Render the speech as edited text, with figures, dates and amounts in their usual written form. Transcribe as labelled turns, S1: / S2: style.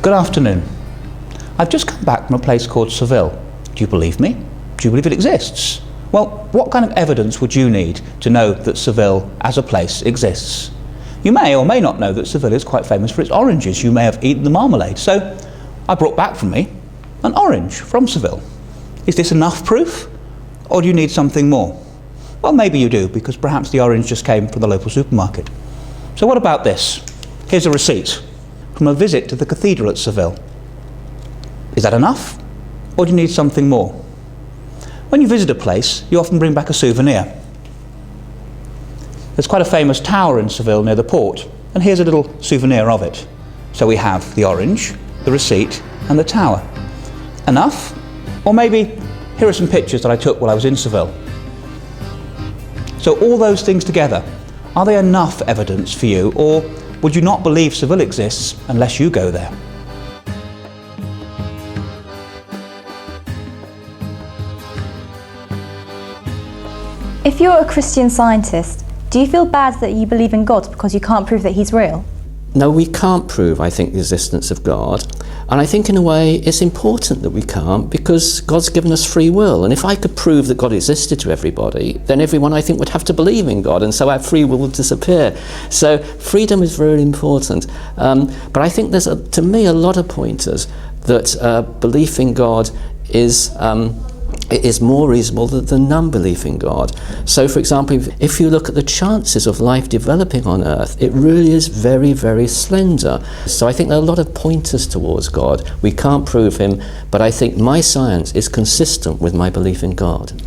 S1: Good afternoon. I've just come back from a place called Seville. Do you believe me? Do you believe it exists? Well, what kind of evidence would you need to know that Seville as a place exists? You may or may not know that Seville is quite famous for its oranges. You may have eaten the marmalade. So I brought back from me an orange from Seville. Is this enough proof? Or do you need something more? Well, maybe you do, because perhaps the orange just came from the local supermarket. So what about this? Here's a receipt from a visit to the cathedral at Seville. Is that enough? Or do you need something more? When you visit a place, you often bring back a souvenir. There's quite a famous tower in Seville near the port, and here's a little souvenir of it. So we have the orange, the receipt, and the tower. Enough? Or maybe here are some pictures that I took while I was in Seville. So all those things together, are they enough evidence for you, or would you not believe Seville exists unless you go there?
S2: If you're a Christian Scientist, do you feel bad that you believe in God because you can't prove that he's real?
S3: No, we can't prove, I think, the existence of God. And I think in a way it's important that we can't, because God's given us free will. And if I could prove that God existed to everybody, then everyone, I think, would have to believe in God, and so our free will would disappear. So freedom is very important. But I think there's, to me, a lot of pointers that belief in God is more reasonable than non-belief in God. So, for example, if you look at the chances of life developing on Earth, it really is very, very slender. So I think there are a lot of pointers towards God. We can't prove him, but I think my science is consistent with my belief in God.